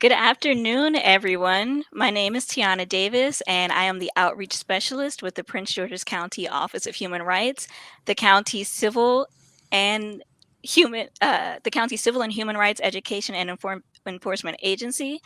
Good afternoon, everyone. My name is Tiana Davis, and I am the Outreach Specialist with the Prince George's County Office of Human Rights, the county civil and the county civil and human rights education and enforcement agency.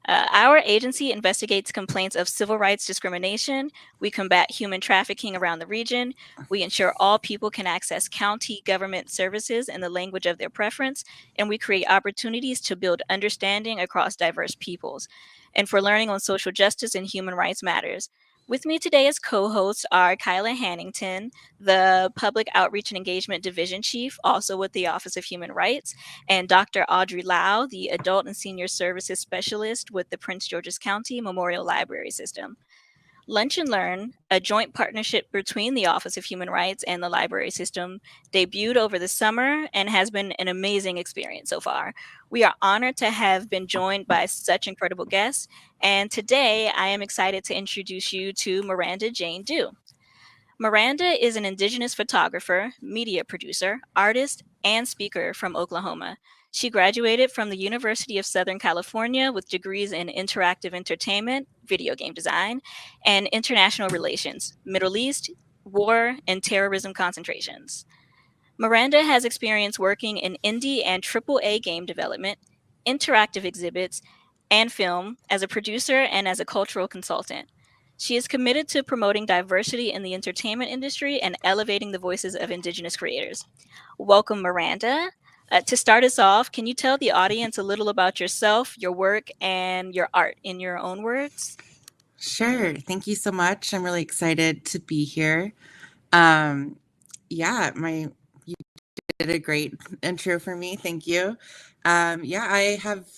Our agency investigates complaints of civil rights discrimination. We combat human trafficking around the region. We ensure all people can access county government services in the language of their preference, and we create opportunities to build understanding across diverse peoples and for learning on social justice and human rights matters. With me today as co-hosts are Kyla Hannington, the Public Outreach and Engagement Division Chief, also with the Office of Human Rights, and Dr. Audrey Lau, the Adult and Senior Services Specialist with the Prince George's County Memorial Library System. Lunch and Learn, a joint partnership between the Office of Human Rights and the library system, debuted over the summer and has been an amazing experience so far. We are honored to have been joined by such incredible guests, and today I am excited to introduce you to Miranda Jane Due. Miranda is an Indigenous photographer, media producer, artist, and speaker from Oklahoma. She graduated from the University of Southern California with degrees in interactive entertainment, video game design, and international relations, Middle East, war, and terrorism concentrations. Miranda has experience working in indie and AAA game development, interactive exhibits, and film as a producer and as a cultural consultant. She is committed to promoting diversity in the entertainment industry and elevating the voices of Indigenous creators. Welcome, Miranda. To start us off, can you tell the audience a little about yourself, your work, and your art in your own words? Sure. Thank you so much. I'm really excited to be here. Um, yeah, you did a great intro for me. Thank you. Yeah, I have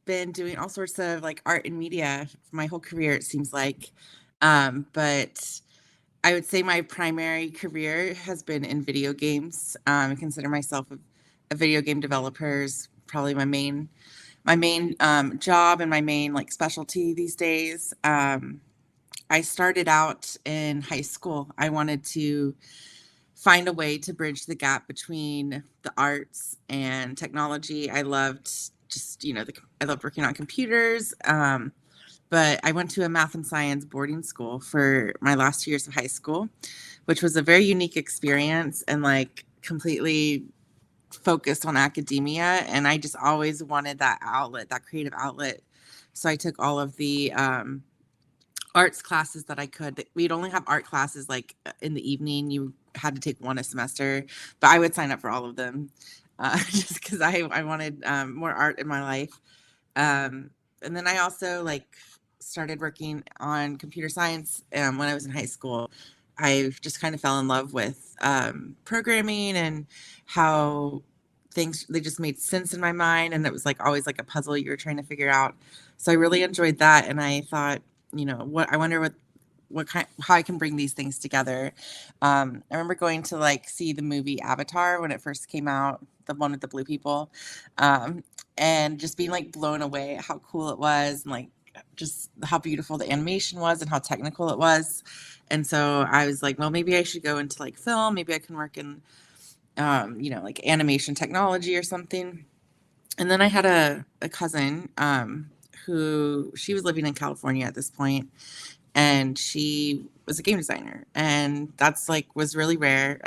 been doing all sorts of like art and media my whole career, it seems like. But I would say my primary career has been in video games. I consider myself a video game developer is probably my main job and my main like specialty these days. I started out in high school. I wanted to find a way to bridge the gap between the arts and technology. I loved I loved working on computers. But I went to a math and science boarding school for my last 2 years of high school, which was a very unique experience and like completely focused on academia. And I just always wanted that outlet, that creative outlet. So I took all of the arts classes that I could. We'd only have art classes like in the evening. You had to take one a semester, but I would sign up for all of them just because I wanted more art in my life. And then I also like started working on computer science when I was in high school. I just kind of fell in love with programming and how things they just made sense in my mind, and it was like always like a puzzle you were trying to figure out. So I really enjoyed that, and I thought, what I wonder what kind how I can bring these things together. I remember going to like see the movie Avatar when it first came out, the one with the blue people, um, and just being like blown away at how cool it was and like just how beautiful the animation was and how technical it was. And so I was like, well, maybe I should go into like film. Maybe I can work in, like animation technology or something. And then I had a cousin who she was living in California at this point, and she was a game designer, and that's like was really rare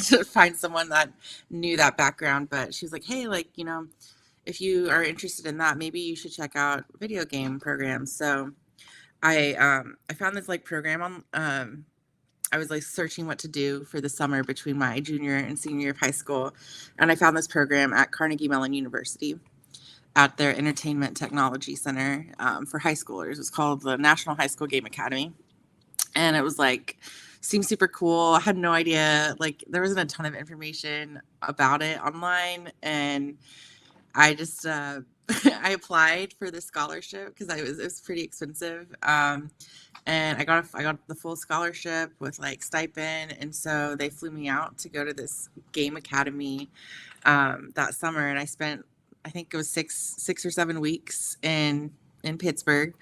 to find someone that knew that background. But she was like, hey, like, if you are interested in that, maybe you should check out video game programs. So I found this like program on I was like searching what to do for the summer between my junior and senior year of high school, and I found this program at Carnegie Mellon University at their Entertainment Technology Center for high schoolers. It's called the National High School Game Academy, and it was like seemed super cool. I had no idea, like there wasn't a ton of information about it online, and I just I applied for the scholarship because it was pretty expensive, and I got the full scholarship with like stipend, and so they flew me out to go to this game academy that summer, and I spent, I think it was 6 or 7 weeks in Pittsburgh,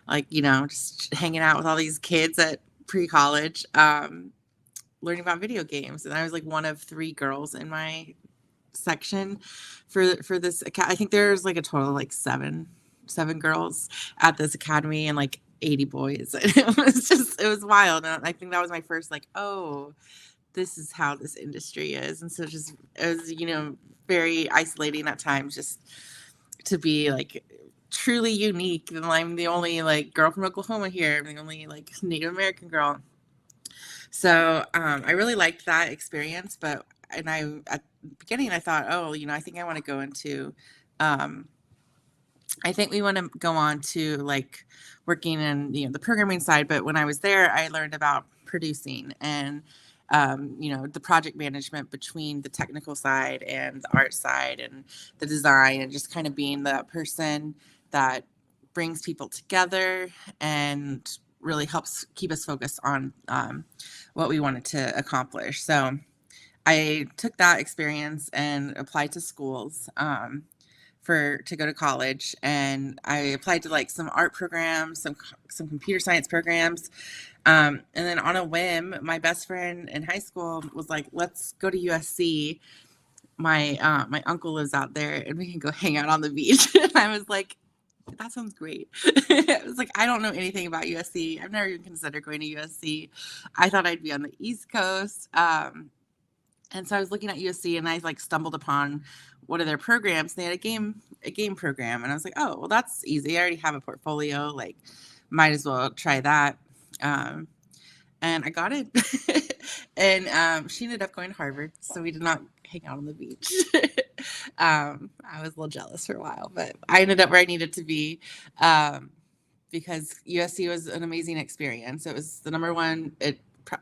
like just hanging out with all these kids at pre-college, learning about video games, and I was like one of three girls in my section for this. I think there's like a total of like seven 7 girls at this academy and like 80 boys. And it was wild. And I think that was my first like, oh, this is how this industry is. And so just it was, very isolating at times just to be like truly unique. And I'm the only like girl from Oklahoma here. I'm the only like Native American girl. So I really liked that experience. And I, at the beginning, I thought, oh, I think I want to go into, I think we want to go on to like working in, the programming side. But when I was there, I learned about producing and, the project management between the technical side and the art side and the design, and just kind of being the person that brings people together and really helps keep us focused on what we wanted to accomplish. So I took that experience and applied to schools to go to college, and I applied to like some art programs, some computer science programs, and then on a whim, my best friend in high school was like, "Let's go to USC. My uncle lives out there, and we can go hang out on the beach." And I was like, that sounds great. I was like, I don't know anything about USC. I've never even considered going to USC. I thought I'd be on the East Coast. And so I was looking at USC, and I like stumbled upon one of their programs. They had a game program, and I was like, oh, well, that's easy. I already have a portfolio. Like, might as well try that. And I got it. And she ended up going to Harvard, so we did not hang out on the beach. I was a little jealous for a while, but I ended up where I needed to be, because USC was an amazing experience. It was the number one.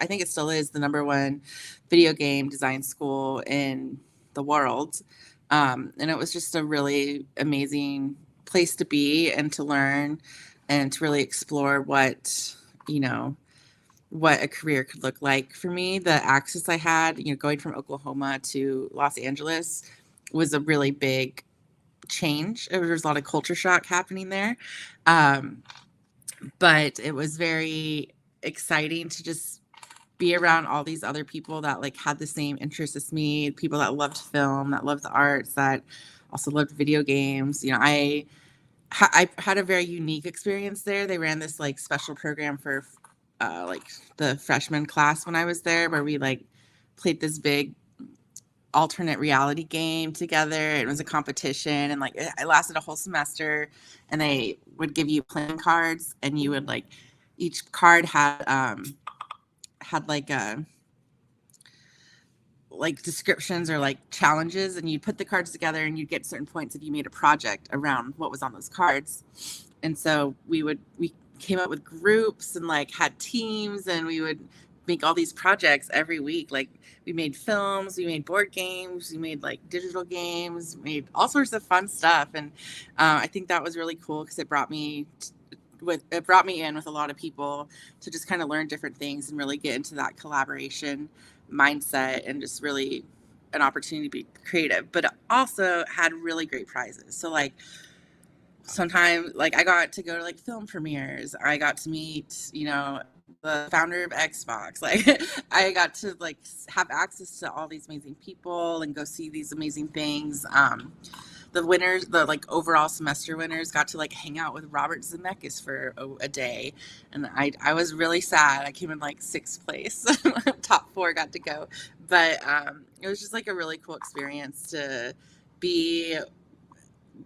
I think it still is the number one video game design school in the world, and it was just a really amazing place to be and to learn and to really explore what a career could look like for me. The access I had, going from Oklahoma to Los Angeles was a really big change. There was a lot of culture shock happening there. But it was very exciting to just be around all these other people that like had the same interests as me, people that loved film, that loved the arts, that also loved video games. I had a very unique experience there. They ran this like special program for like the freshman class when I was there, where we like played this big alternate reality game together. It was a competition, and like it lasted a whole semester, and they would give you playing cards, and you would like each card had like descriptions or like challenges, and you'd put the cards together and you'd get certain points if you made a project around what was on those cards. And so we came up with groups and like had teams, and we would make all these projects every week. Like we made films, we made board games, we made like digital games, made all sorts of fun stuff. And I think that was really cool because it brought me in with a lot of people to just kind of learn different things and really get into that collaboration mindset, and just really an opportunity to be creative, but also had really great prizes. So like sometimes like I got to go to like film premieres. I got to meet, the founder of Xbox. Like I got to like have access to all these amazing people and go see these amazing things. The winners, the like overall semester winners, got to like hang out with Robert Zemeckis for a day, and I was really sad. I came in like 6th place. Top 4 got to go, but it was just like a really cool experience to be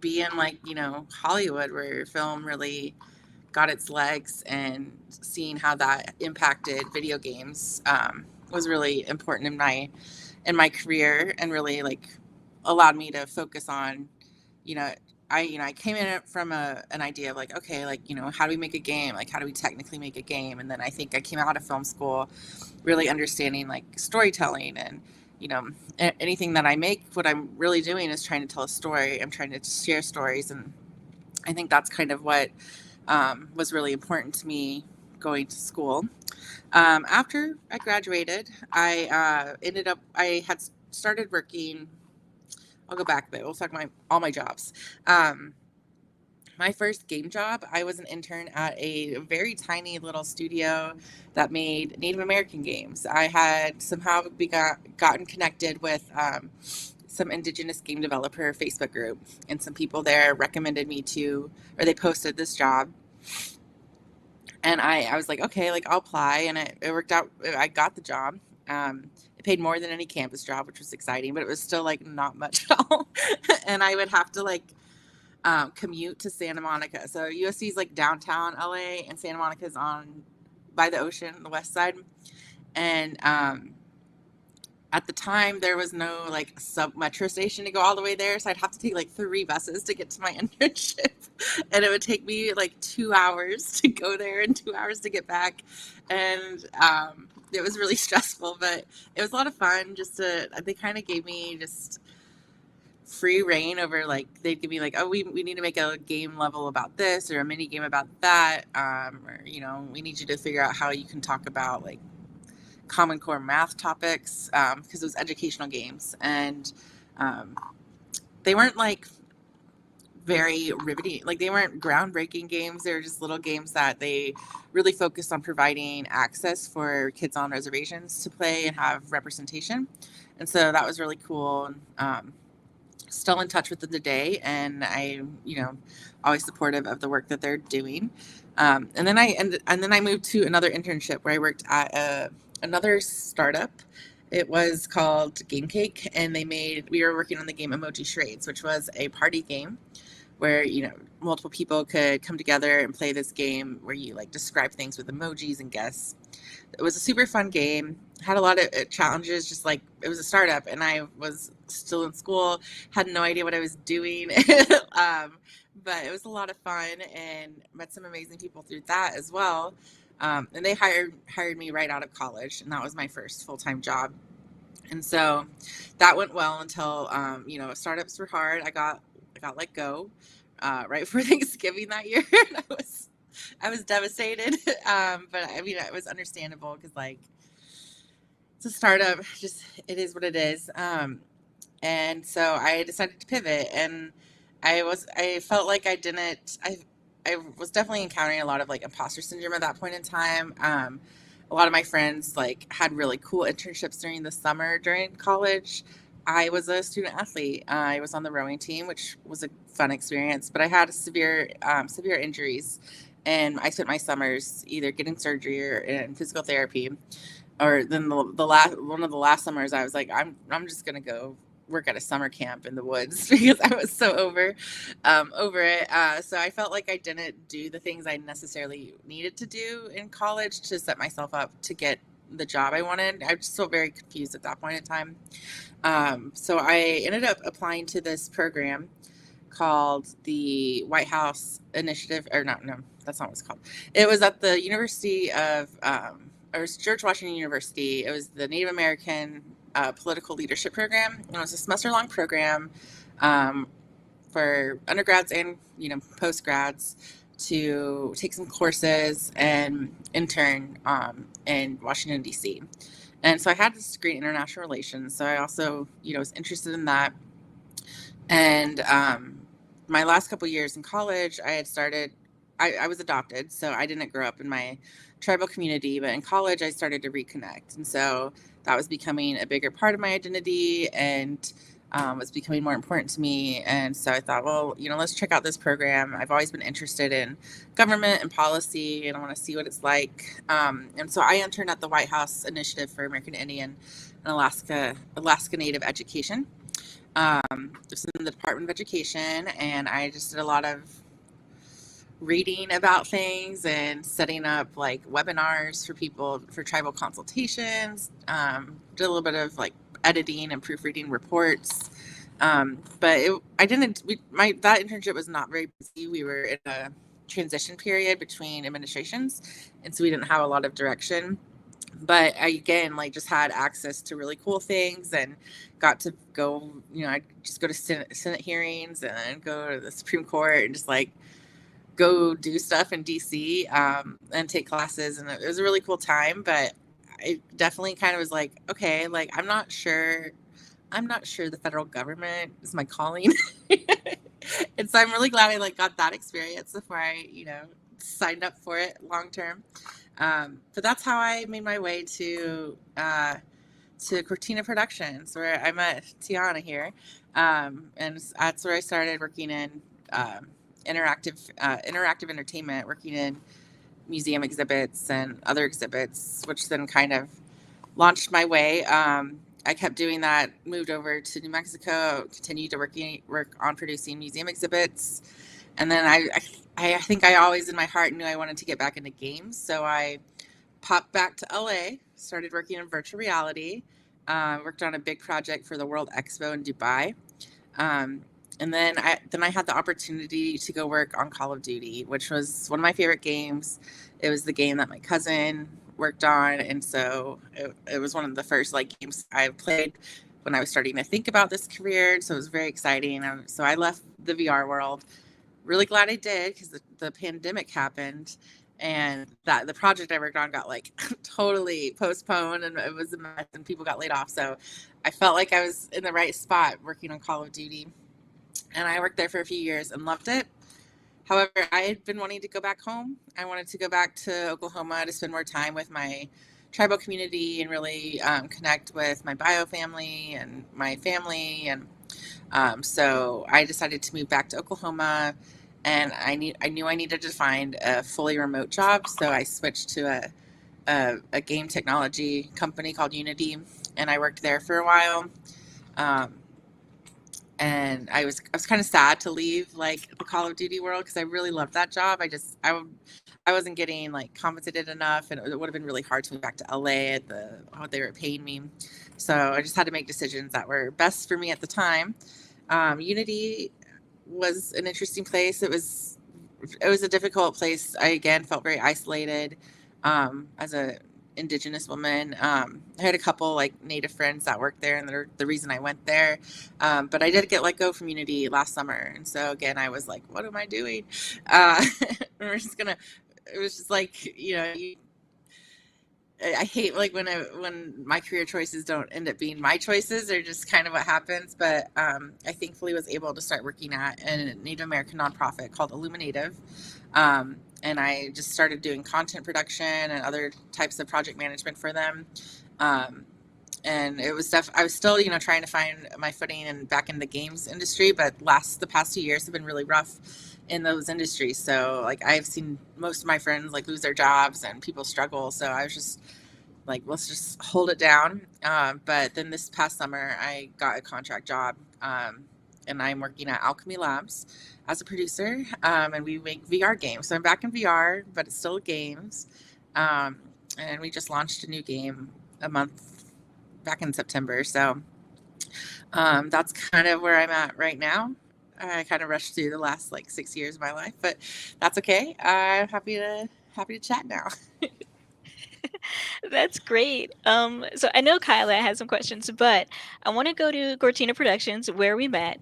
in like Hollywood, where film really got its legs, and seeing how that impacted video games was really important in my career, and really like allowed me to focus on I came in from an idea of like, okay, like how do we make a game, like how do we technically make a game, and then I think I came out of film school really understanding like storytelling, and anything that I make, what I'm really doing is trying to tell a story. I'm trying to share stories, and I think that's kind of what was really important to me going to school. After I graduated, I had started working. I'll go back a bit. We'll talk all my jobs. My first game job, I was an intern at a very tiny little studio that made Native American games. I had somehow gotten connected with some Indigenous game developer Facebook group, and some people there recommended me to, or they posted this job, and I was like, okay, like I'll apply, and it worked out. I got the job. It paid more than any campus job, which was exciting, but it was still like not much at all. And I would have to like commute to Santa Monica. So USC is like downtown LA, and Santa Monica is on by the ocean, the west side. And at the time, there was no like sub metro station to go all the way there, so I'd have to take like 3 buses to get to my internship, and it would take me like 2 hours to go there and 2 hours to get back, and it was really stressful, but it was a lot of fun. They kind of gave me just free reign over, like they'd give me like, oh, we need to make a game level about this or a mini game about that, or we need you to figure out how you can talk about like Common Core math topics, because it was educational games, and they weren't like very riveting, like they weren't groundbreaking games. They were just little games that they really focused on providing access for kids on reservations to play and have representation, and so that was really cool. Still in touch with them today, and I always supportive of the work that they're doing. And then I moved to another internship where I worked at another startup. It was called Game Cake, and we were working on the game Emoji Charades, which was a party game where multiple people could come together and play this game where you like describe things with emojis and guess. It was a super fun game. Had a lot of challenges, just like it was a startup, and I was still in school, had no idea what I was doing. But it was a lot of fun, and met some amazing people through that as well. And they hired me right out of college, and that was my first full-time job. And so that went well until startups were hard. I got let go right before Thanksgiving that year. And I was devastated. But I mean, it was understandable because like it's a startup, just it is what it is. And so I decided to pivot, and I felt like I was definitely encountering a lot of like imposter syndrome at that point in time. A lot of my friends like had really cool internships during the summer during college. I was a student athlete. I was on the rowing team, which was a fun experience, but I had severe injuries, and I spent my summers either getting surgery or in physical therapy. Or then one of the last summers, I was like, I'm just gonna go work at a summer camp in the woods because I was so over it. So I felt like I didn't do the things I necessarily needed to do in college to set myself up to get the job I wanted. I was still very confused at that point in time. So I ended up applying to this program called the White House Initiative, or not, no, that's not what it's called. It was at the University of, or it was George Washington University. It was the Native American Political Leadership Program. And it was a semester-long program for undergrads and postgrads to take some courses and intern in Washington D.C. And so I had this degree in international relations. So I also was interested in that. And my last couple years in college, I had started. I was adopted, so I didn't grow up in my tribal community, but in college I started to reconnect, and so that was becoming a bigger part of my identity, and was becoming more important to me. And so I thought, well, let's check out this program. I've always been interested in government and policy, and I want to see what it's like. And so I interned at the White House Initiative for American Indian and Alaska Native Education. It's in the Department of Education, and I just did a lot of reading about things and setting up like webinars for people for tribal consultations. Did a little bit of like editing and proofreading reports. But that internship was not very busy. We were in a transition period between administrations, and so we didn't have a lot of direction. But I, again, like just had access to really cool things and got to go, I just go to Senate hearings and go to the Supreme Court and just like go do stuff in DC and take classes. And it was a really cool time, but I definitely kind of was like, okay, like, I'm not sure the federal government is my calling. And so I'm really glad I like got that experience before I, signed up for it long term. But that's how I made my way to to Cortina Productions, where I met Tiana here, and that's where I started working in interactive entertainment, working in museum exhibits and other exhibits, which then kind of launched my way. I kept doing that, moved over to New Mexico, continued to work on producing museum exhibits. And then I think I always in my heart knew I wanted to get back into games. So I popped back to LA, started working in virtual reality, worked on a big project for the World Expo in Dubai. Um, and then I had the opportunity to go work on Call of Duty, which was one of my favorite games. It was the game that my cousin worked on, and so it was one of the first like games I played when I was starting to think about this career. So it was very exciting. So I left the VR world. Really glad I did because the pandemic happened, and that the project I worked on got like totally postponed, and it was a mess, and people got laid off. So I felt like I was in the right spot working on Call of Duty, and I worked there for a few years and loved it. However, I had been wanting to go back home. I wanted to go back to Oklahoma to spend more time with my tribal community and really connect with my bio family and my family. And so I decided to move back to Oklahoma, and I knew I needed to find a fully remote job. So I switched to a game technology company called Unity, and I worked there for a while. Um, and I was kind of sad to leave like the Call of Duty world because I really loved that job. I wasn't getting like compensated enough, and it would have been really hard to move back to LA at the what they were paying me. So I just had to make decisions that were best for me at the time. Unity was an interesting place. It was a difficult place. I again felt very isolated as a Indigenous woman. I had a couple like Native friends that worked there, and they're the reason I went there. But I did get let go from Unity last summer, and so again, I was like, "What am I doing?" We're just gonna. It was just like I hate like when my career choices don't end up being my choices. They're just kind of what happens. But I thankfully was able to start working at a Native American nonprofit called Illuminative. And I just started doing content production and other types of project management for them. Um, and it was I was still, trying to find my footing and back in the games industry, but the past 2 years have been really rough in those industries. So like I've seen most of my friends like lose their jobs and people struggle. So I was just like, let's just hold it down. But then this past summer, I got a contract job, and I'm working at Alchemy Labs as a producer, and we make VR games. So I'm back in VR, but it's still games. Um, and we just launched a new game a month back in September. So that's kind of where I'm at right now. I kind of rushed through the last like 6 years of my life, but that's okay. I'm happy to chat now. That's great. So I know Kyla has some questions, but I want to go to Cortina Productions where we met.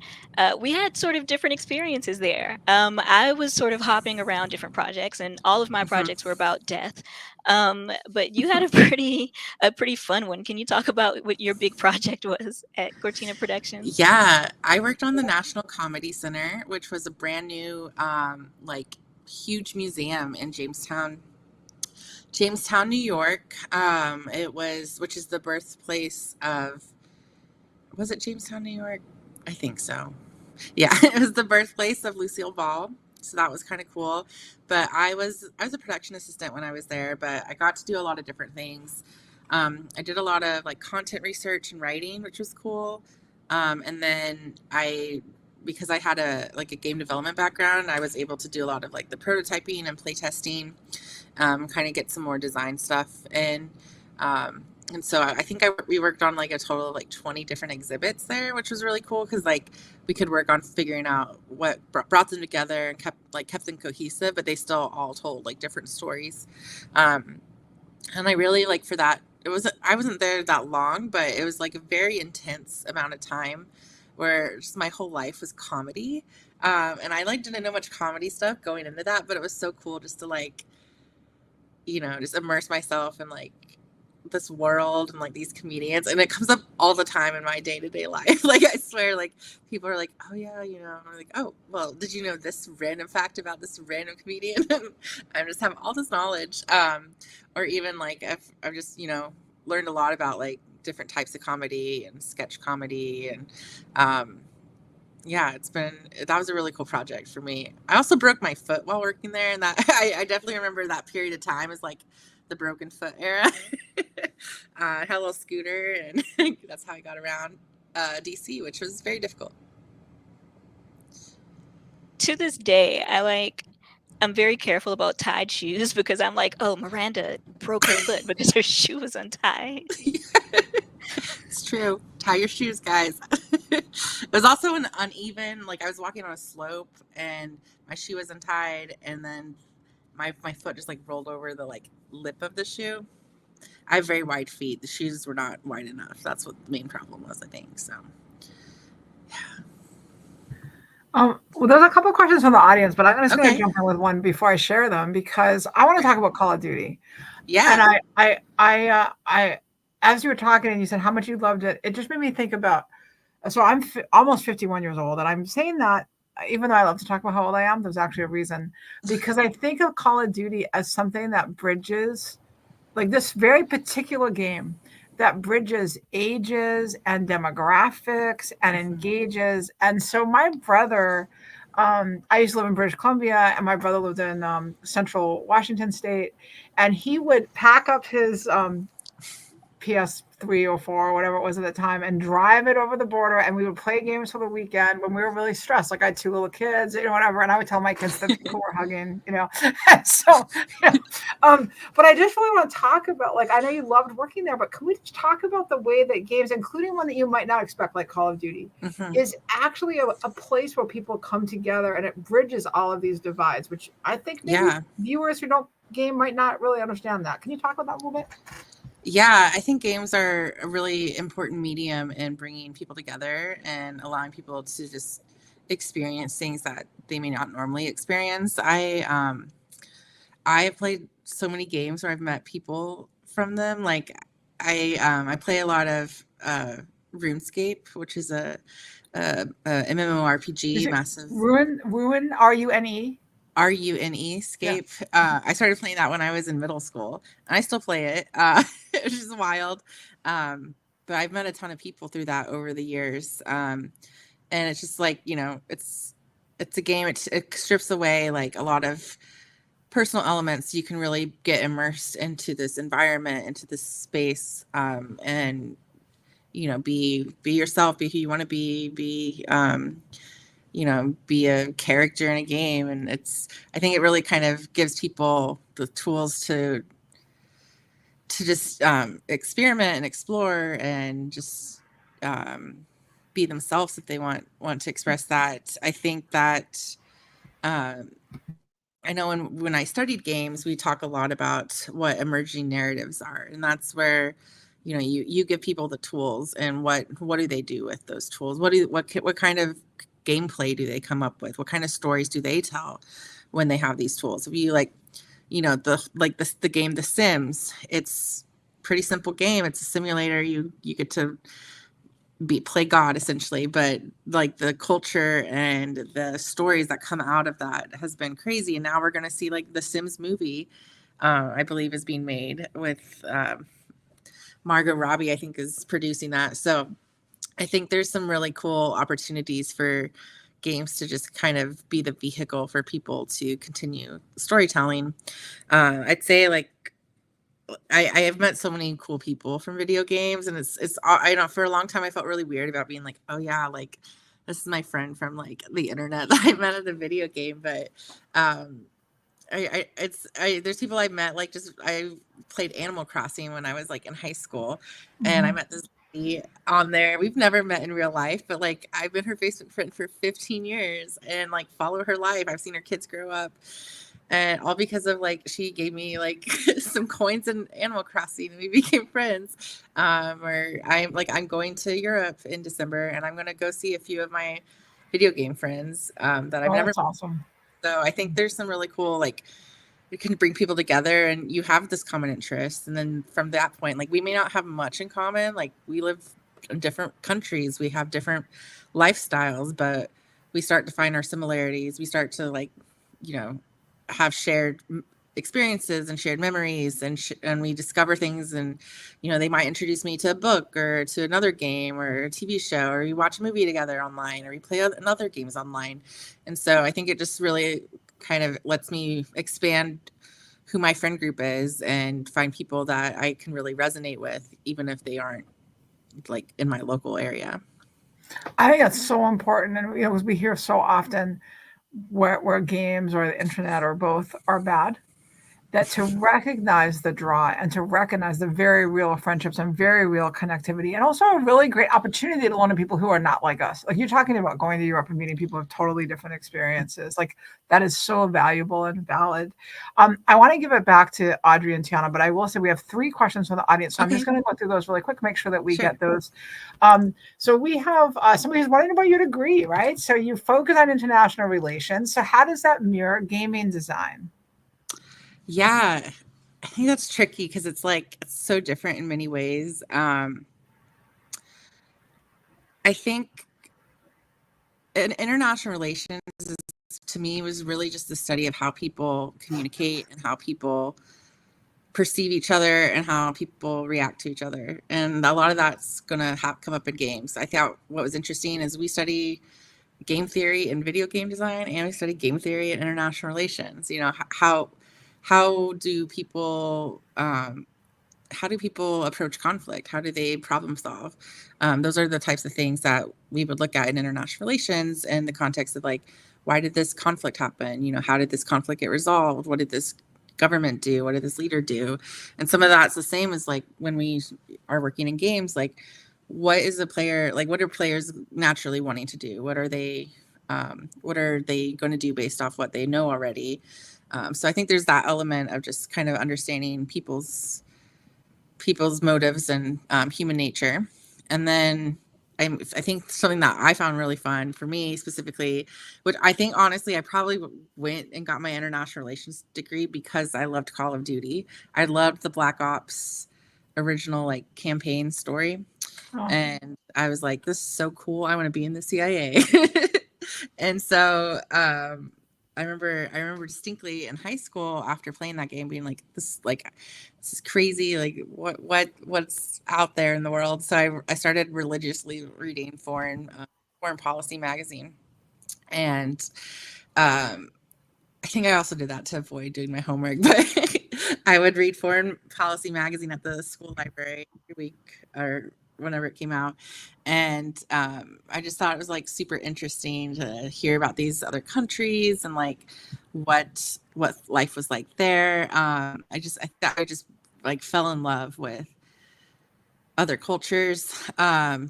We had sort of different experiences there. I was sort of hopping around different projects, and all of my Mhm. projects were about death. But you had a pretty fun one. Can you talk about what your big project was at Cortina Productions? Yeah, I worked on the National Comedy Center, which was a brand new, like, huge museum in Jamestown, New York. Which is the birthplace of, was it Jamestown, New York? I think so. Yeah, it was the birthplace of Lucille Ball. So that was kind of cool. But I was a production assistant when I was there, but I got to do a lot of different things. I did a lot of like content research and writing, which was cool. And then because I had a game development background, I was able to do a lot of like the prototyping and playtesting, kind of get some more design stuff in. And so I think we worked on like a total of like 20 different exhibits there, which was really cool because like we could work on figuring out what brought them together and kept them cohesive, but they still all told like different stories. Um, and I really like for that. I wasn't there that long, but it was like a very intense amount of time where just my whole life was comedy. And I like didn't know much comedy stuff going into that, but it was so cool just to like just immerse myself in like this world and like these comedians, and it comes up all the time in my day-to-day life. Like I swear, like people are like, oh yeah, and I'm like, oh well, did you know this random fact about this random comedian? I just have all this knowledge. Or even like I've just learned a lot about like different types of comedy and sketch comedy. And yeah, that was a really cool project for me. I also broke my foot while working there, and that I definitely remember that period of time as like the broken foot era. I had a little scooter, and that's how I got around DC, which was very difficult. To this day, I'm very careful about tied shoes because I'm like, oh, Miranda broke her foot because her shoe was untied. It's true. Tie your shoes, guys. It was also an uneven, like I was walking on a slope and my shoe was untied, and then my foot just like rolled over the like lip of the shoe. I have very wide feet. The shoes were not wide enough. That's what the main problem was, I think. So, Well, there's a couple of questions from the audience, but I'm just going to okay. jump in with one before I share them because I want to talk about Call of Duty. Yeah. And I, as you were talking and you said how much you loved it, it just made me think about. So I'm almost 51 years old, and I'm saying that even though I love to talk about how old I am, there's actually a reason, because I think of Call of Duty as something that bridges, like this very particular game that bridges ages and demographics and engages. And so my brother, I used to live in British Columbia, and my brother lived in Central Washington State, and he would pack up his PS3 or 4 or whatever it was at the time and drive it over the border, and we would play games for the weekend when we were really stressed. Like I had 2 little kids, whatever, and I would tell my kids that people were hugging, And so, but I just really want to talk about, like, I know you loved working there, but can we just talk about the way that games, including one that you might not expect, like Call of Duty, is actually a place where people come together and it bridges all of these divides, which I think maybe viewers who don't game might not really understand that. Can you talk about that a little bit? Yeah, I think games are a really important medium in bringing people together and allowing people to just experience things that they may not normally experience. I have played so many games where I've met people from them. Like I play a lot of RuneScape, which is a MMORPG, massive. Rune, RUNE? RUNE Scape. I started playing that when I was in middle school, and I still play it, which is wild. But I've met a ton of people through that over the years, and it's just like, it's a game. It strips away like a lot of personal elements. You can really get immersed into this environment, into this space, and be yourself, be who you want to be be a character in a game. And I think it really kind of gives people the tools to just experiment and explore and just be themselves if they want to express that. I think that I know when I studied games, we talk a lot about what emerging narratives are, and that's where you give people the tools, and what do they do with those tools? What kind of gameplay do they come up with? What kind of stories do they tell when they have these tools? If you the game The Sims, it's a pretty simple game. It's a simulator. You get to play God essentially, but like the culture and the stories that come out of that has been crazy. And now we're going to see like the Sims movie, I believe is being made with Margot Robbie, I think is producing that. So I think there's some really cool opportunities for games to just kind of be the vehicle for people to continue storytelling. I'd say like I have met so many cool people from video games, and it's I know for a long time I felt really weird about being like, oh yeah, like this is my friend from like the internet that I met at a video game. But there's people I met, like I played Animal Crossing when I was like in high school, and I met this lady on there. We've never met in real life, but like I've been her Facebook friend for 15 years and like follow her life. I've seen her kids grow up, and all because of like she gave me like some coins in Animal Crossing, and we became friends. Or I'm going to Europe in December, and I'm gonna go see a few of my video game friends that I've never. That's awesome. So I think there's some really cool, like, it can bring people together and you have this common interest. And then from that point, like we may not have much in common. Like we live in different countries, we have different lifestyles, but we start to find our similarities. We start to like, have shared experiences and shared memories, and we discover things, and they might introduce me to a book or to another game or a TV show, or we watch a movie together online, or we play other games online. And so I think it just really kind of lets me expand who my friend group is and find people that I can really resonate with, even if they aren't like in my local area. I think that's so important, and as we hear so often, where games or the internet or both are bad, that to recognize the draw and to recognize the very real friendships and very real connectivity, and also a really great opportunity to learn to people who are not like us. Like you're talking about going to Europe and meeting people with totally different experiences. Like that is so valuable and valid. I want to give it back to Audrey and Tiana, but I will say we have 3 questions from the audience. So I'm just going to go through those really quick, make sure that we get those. So we have somebody who's wondering about your degree, right? So you focus on international relations. So how does that mirror gaming design? Yeah, I think that's tricky because it's so different in many ways. I think international relations to me was really just the study of how people communicate and how people perceive each other and how people react to each other. And a lot of that's going to come up in games. I thought what was interesting is we study game theory and video game design, and we study game theory and international relations. How do people approach conflict? How do they problem solve? Those are the types of things that we would look at in international relations in the context of why did this conflict happen? How did this conflict get resolved? What did this government do? What did this leader do? And some of that's the same as when we are working in games, what is a player, what are players naturally wanting to do? What are they going to do based off what they know already? So I think there's that element of just kind of understanding people's motives and human nature. And then I think something that I found really fun for me specifically, which I think honestly I probably went and got my international relations degree because I loved Call of Duty. I loved the Black Ops original campaign story. Oh. And I was like, this is so cool. I want to be in the CIA. And so I remember distinctly in high school after playing that game being this is crazy. What's out there in the world? So I started religiously reading foreign policy magazine. And I think I also did that to avoid doing my homework, but I would read foreign policy magazine at the school library every week or whenever it came out. And I just thought it was super interesting to hear about these other countries and what life was like there. I just fell in love with other cultures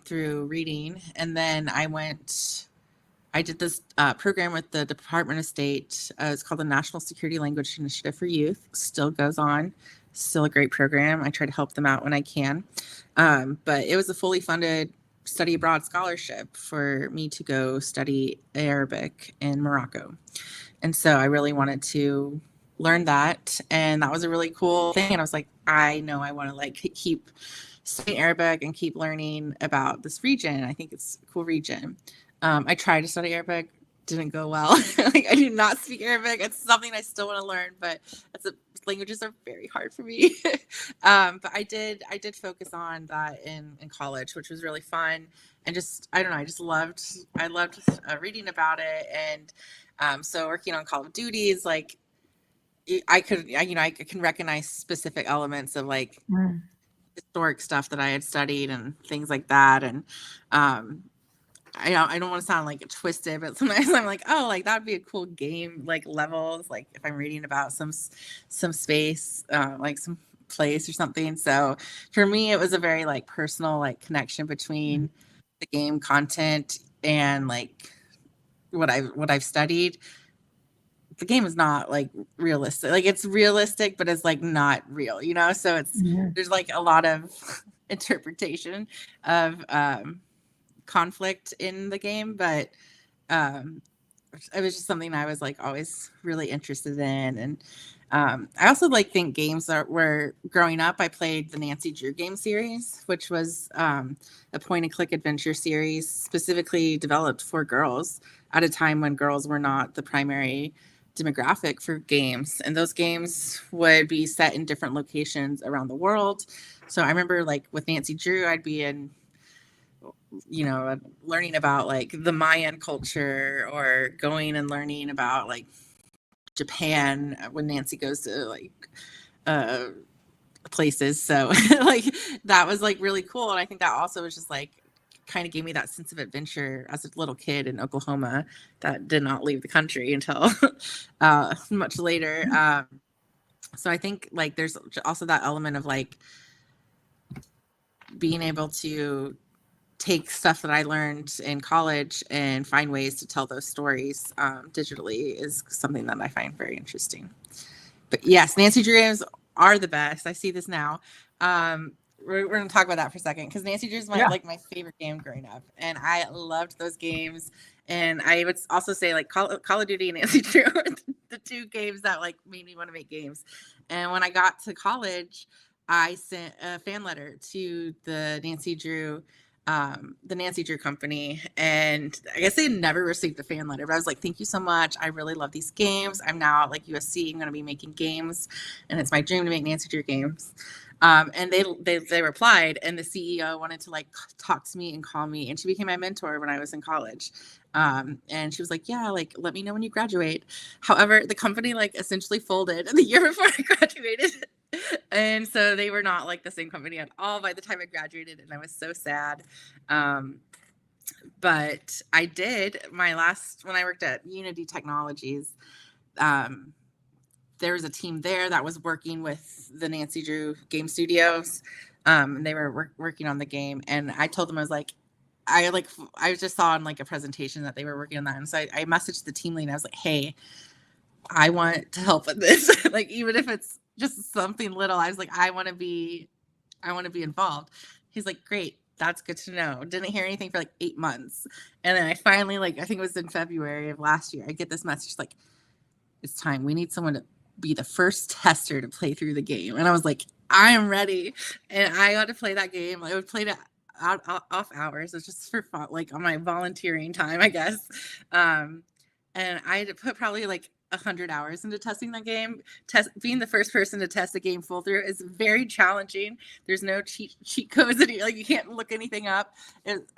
through reading. And then I did this program with the Department of State. It's called the National Security Language Initiative for Youth. Still goes on. Still a great program. I try to help them out when I can. But it was a fully funded study abroad scholarship for me to go study Arabic in Morocco. And so I really wanted to learn that. And that was a really cool thing. And I was like, I know I want to keep studying Arabic and keep learning about this region. I think it's a cool region. I tried to study Arabic, didn't go well. I do not speak Arabic. It's something I still want to learn, but languages are very hard for me. But I did focus on that in college, which was really fun. And I loved reading about it. And so working on Call of Duty is I can recognize specific elements of historic stuff that I had studied and things like that. And I don't want to sound twisted, but sometimes I'm that would be a cool game levels, if I'm reading about some space, some place or something. So for me, it was a very personal connection between the game content and what I've studied. The game is not realistic. It's realistic, but it's not real, so there's a lot of interpretation of conflict in the game, but it was just something I was always really interested in. And I also think games were growing up. I played the Nancy Drew game series, which was a point and click adventure series specifically developed for girls at a time when girls were not the primary demographic for games, and those games would be set in different locations around the world. So I remember like with Nancy Drew, I'd be in, you know, learning about like the Mayan culture, or going and learning about like Japan when Nancy goes to like uh places. So like that was like really cool, and I think that also was just like kind of gave me that sense of adventure as a little kid in Oklahoma that did not leave the country until much later. So I think like there's also that element of like being able to take stuff that I learned in college and find ways to tell those stories digitally is something that I find very interesting. But yes, Nancy Drew games are the best. I see this now. We're going to talk about that for a second, because Nancy Drew is like my favorite game growing up, and I loved those games. And I would also say like Call of Duty and Nancy Drew are the two games that like made me want to make games. And when I got to college, I sent a fan letter to the Nancy Drew company, and I guess they had never received a fan letter, but I was like, thank you so much, I really love these games, I'm now at like USC, I'm going to be making games, and it's my dream to make Nancy Drew games. And they replied, and the CEO wanted to like talk to me and call me, and she became my mentor when I was in college. And she was like, yeah, like let me know when you graduate. However, the company like essentially folded the year before I graduated. And so they were not like the same company at all by the time I graduated, and I was so sad. But I did when I worked at Unity Technologies, there was a team there that was working with the Nancy Drew game studios. And they were working on the game, and I told them, I was like, I just saw in like a presentation that they were working on that. And so I messaged the team lead, and I was like, hey, I want to help with this. Like, even if it's just something little, I was like, I want to be involved. He's like, great, that's good to know. Didn't hear anything for like 8 months. And then I finally, like, I think it was in February of last year, I get this message like, it's time. We need someone to be the first tester to play through the game. And I was like, I am ready. And I got to play that game. I would play it off hours. It's just for fun, like on my volunteering time, I guess. And I had to put probably like 100 hours into testing that game. Being the first person to test a game full through is very challenging. There's no cheat codes, and you can't look anything up.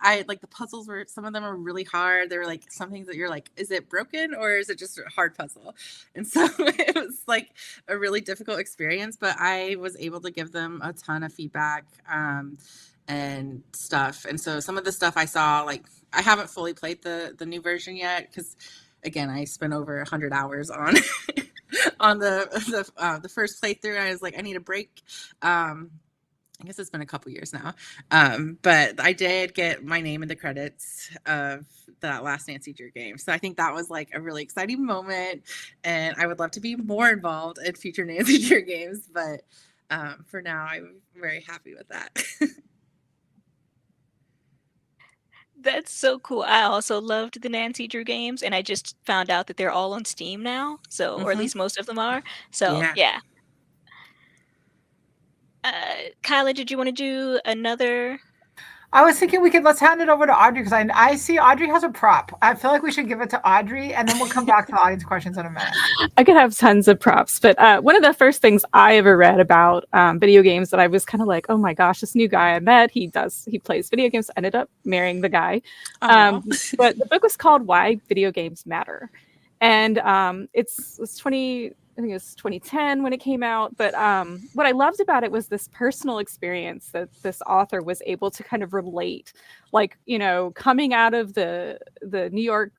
I like the puzzles were, some of them are really hard. There were like some things that you're like, is it broken or is it just a hard puzzle? And so it was like a really difficult experience, but I was able to give them a ton of feedback and stuff. And so some of the stuff I saw, like I haven't fully played the new version yet, because again, I spent over 100 hours on on the first playthrough. I was like, I need a break. I guess it's been a couple years now, but I did get my name in the credits of that last Nancy Drew game. So I think that was like a really exciting moment, and I would love to be more involved in future Nancy Drew games. But for now, I'm very happy with that. That's so cool. I also loved the Nancy Drew games, and I just found out that they're all on Steam now, so or at least most of them are. So, yeah. Kyla, did you want to do another? I was thinking let's hand it over to Audrey, because I see Audrey has a prop. I feel like we should give it to Audrey, and then we'll come back to the audience questions in a minute. I could have tons of props, but one of the first things I ever read about video games that I was kind of like, oh my gosh, this new guy I met, he plays video games. I ended up marrying the guy. But the book was called Why Video Games Matter. And it's 2010 when it came out. But what I loved about it was this personal experience that this author was able to kind of relate, like, coming out of the New York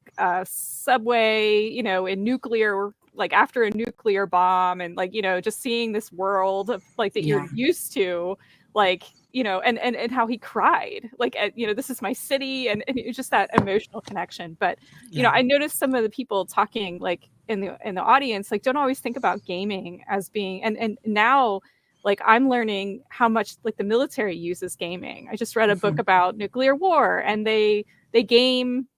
subway, in nuclear, like after a nuclear bomb, and like, just seeing this world of, like, that you're used to, like, and how he cried, like, this is my city, and it was just that emotional connection. But I noticed some of the people talking, like, in the audience, like, don't always think about gaming as being, and now, like, I'm learning how much, like, the military uses gaming. I just read a book about nuclear war, and they game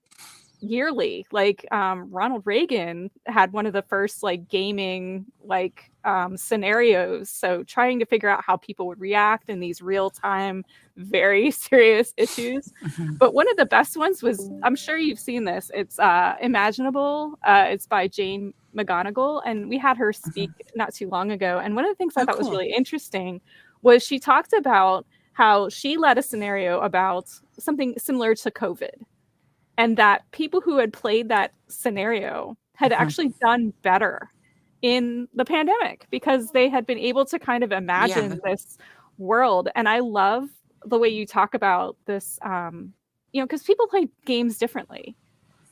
yearly. Like, Ronald Reagan had one of the first, like, gaming, like, scenarios. So trying to figure out how people would react in these real-time, very serious issues. But one of the best ones was, I'm sure you've seen this, it's Imaginable. It's by Jane McGonagall, and we had her speak not too long ago. And one of the things I thought was cool. really interesting was she talked about how she led a scenario about something similar to COVID, and that people who had played that scenario had actually done better in the pandemic because they had been able to kind of imagine this world. And I love the way you talk about this, you know, because people play games differently.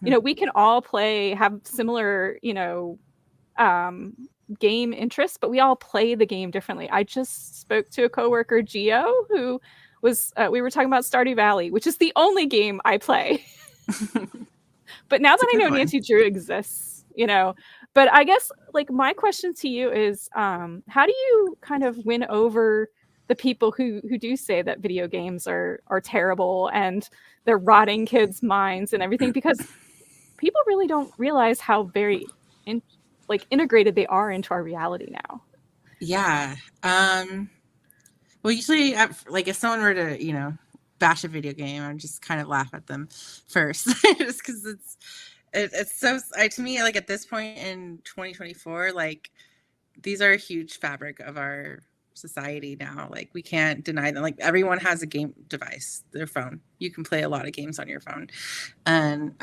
You know, we can all have similar, you know, game interests, but we all play the game differently. I just spoke to a coworker, Gio, who was, we were talking about Stardew Valley, which is the only game I play. But now that I know Nancy Drew exists, you know, but I guess like my question to you is, how do you kind of win over the people who do say that video games are terrible and they're rotting kids' minds and everything? Because people really don't realize how very integrated they are into our reality now. Yeah. Well, usually, like if someone were to, you know, bash a video game, I just kind of laugh at them first, just because it's so to me, like at this point in 2024, like these are a huge fabric of our society now. Like we can't deny them. Like everyone has a game device, their phone. You can play a lot of games on your phone, and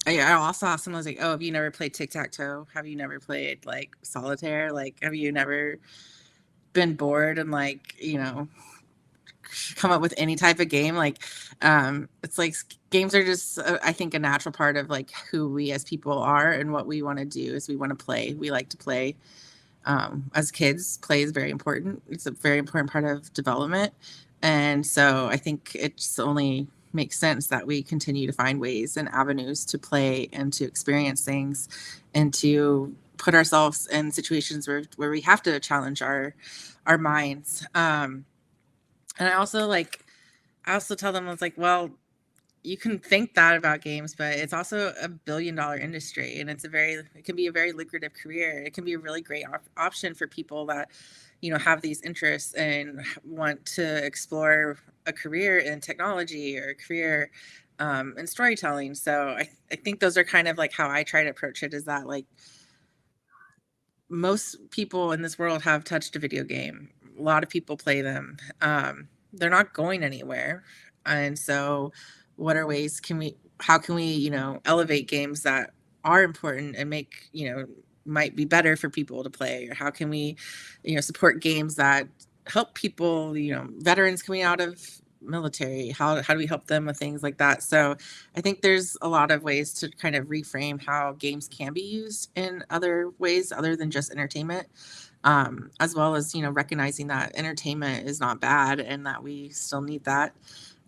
I also have someone like, oh, have you never played tic-tac-toe? Have you never played like solitaire? Like, have you never been bored and like, you know, come up with any type of game? Like, it's like games are just, I think, a natural part of like who we as people are, and what we want to do is we want to play. We like to play. As kids, play is very important. It's a very important part of development. And so I think it just only makes sense that we continue to find ways and avenues to play and to experience things and to put ourselves in situations where we have to challenge our minds. And I also tell them, I was like, well, you can think that about games, but it's also a $1 billion industry, and it can be a very lucrative career. It can be a really great option for people that, you know, have these interests and want to explore a career in technology or a career in storytelling. So I think those are kind of like how I try to approach it, is that like most people in this world have touched a video game. A lot of people play them. They're not going anywhere. And so how can we, you know, elevate games that are important and make, you know, might be better for people to play? Or how can we, you know, support games that help people, you know, veterans coming out of military? How do we help them with things like that? So I think there's a lot of ways to kind of reframe how games can be used in other ways other than just entertainment, as well as, you know, recognizing that entertainment is not bad and that we still need that.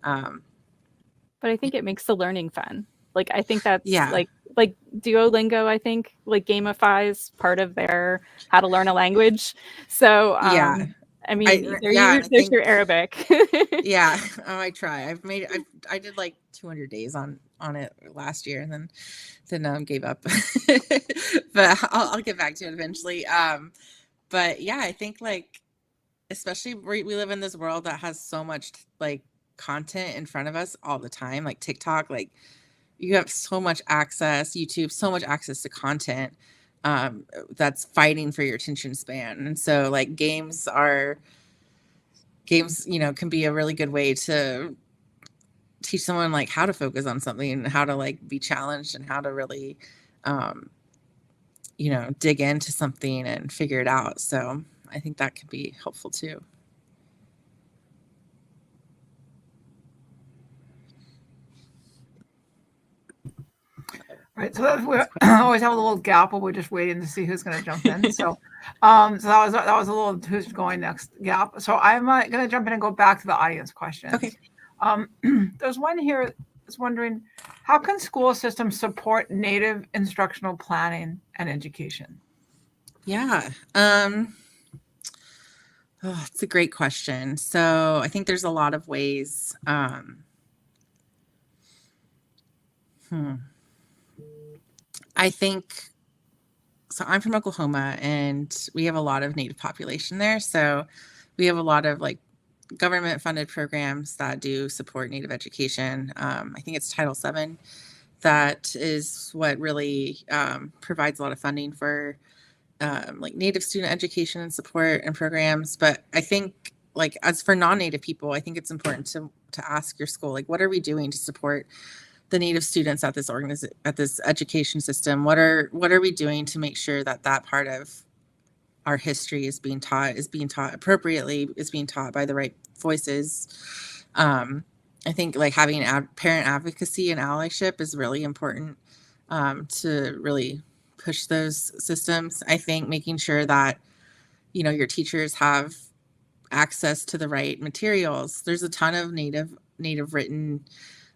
But I think it makes the learning fun. Like, I think that's Yeah. like Duolingo, I think, like gamifies part of their how to learn a language. So, Yeah. I mean, there's your Arabic. Yeah. Oh, I try. I did like 200 days on it last year, and then gave up. But I'll get back to it eventually. But yeah, I think like, especially we live in this world that has so much like content in front of us all the time, like TikTok, like you have so much access, YouTube, so much access to content that's fighting for your attention span. And so like games, you know, can be a really good way to teach someone like how to focus on something and how to like be challenged and how to really, you know, dig into something and figure it out. So I think that could be helpful too. Right, so we always have a little gap where we're just waiting to see who's going to jump in. So, so that was a little who's going next gap. So I'm going to jump in and go back to the audience questions. Okay. There's one here that's wondering, how can school systems support Native instructional planning and education? Yeah. It's a great question. So I think there's a lot of ways. I think, so I'm from Oklahoma and we have a lot of Native population there. So we have a lot of like government funded programs that do support Native education. I think it's Title VII that is what really provides a lot of funding for like Native student education and support and programs. But I think, like, as for non-Native people, I think it's important to ask your school, like, what are we doing to support the Native students at this education system? What are we doing to make sure that that part of our history is being taught appropriately, is being taught by the right voices? I think, like, having parent advocacy and allyship is really important to really push those systems. I think making sure that, you know, your teachers have access to the right materials. There's a ton of native written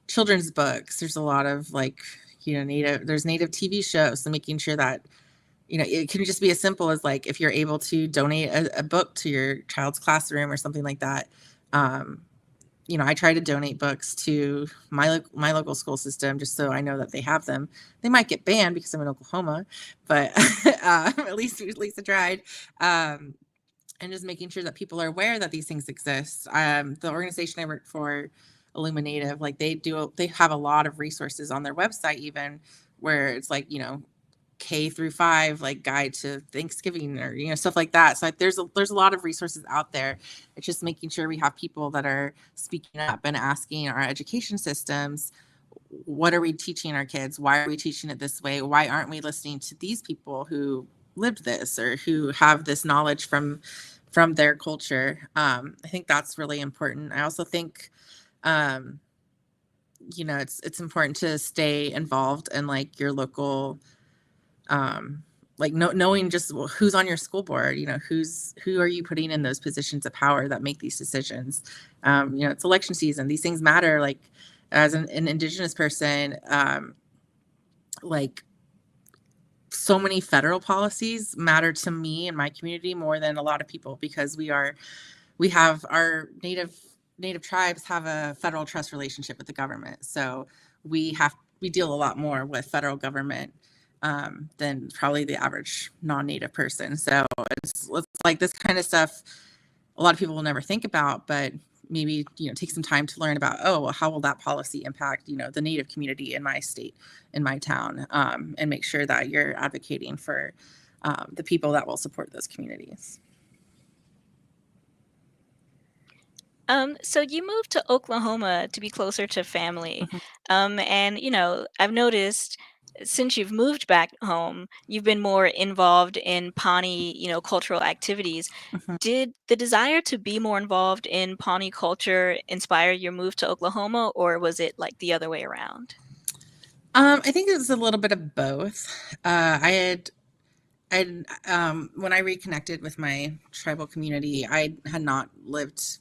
children's books. There's a lot of, like, you know, there's Native TV shows. So making sure that, you know, it can just be as simple as, like, if you're able to donate a book to your child's classroom or something like that. You know, I try to donate books to my local school system just so I know that they have them. They might get banned because I'm in Oklahoma, but at least I tried. And just making sure that people are aware that these things exist. The organization I work for, Illuminative, like, they have a lot of resources on their website, even, where it's like, you know, K-5, like, guide to Thanksgiving, or, you know, stuff like that. So, like, there's a lot of resources out there. It's just making sure we have people that are speaking up and asking our education systems, what are we teaching our kids? Why are we teaching it this way? Why aren't we listening to these people who lived this or who have this knowledge from their culture? I think that's really important. I also think, you know, it's important to stay involved in, like, your local, like, knowing just who's on your school board, you know, who are you putting in those positions of power that make these decisions? You know, it's election season. These things matter. Like, as an Indigenous person, like, so many federal policies matter to me and my community more than a lot of people, because we have our native tribes have a federal trust relationship with the government. So we deal a lot more with federal government than probably the average non-Native person. So it's like, this kind of stuff a lot of people will never think about, but maybe, you know, take some time to learn about, oh, well, how will that policy impact, you know, the Native community in my state, in my town, and make sure that you're advocating for the people that will support those communities. So you moved to Oklahoma to be closer to family. And, you know, I've noticed since you've moved back home, you've been more involved in Pawnee, you know, cultural activities. Mhm. Did the desire to be more involved in Pawnee culture inspire your move to Oklahoma, or was it like the other way around? I think it was a little bit of both. I when I reconnected with my tribal community, I had not lived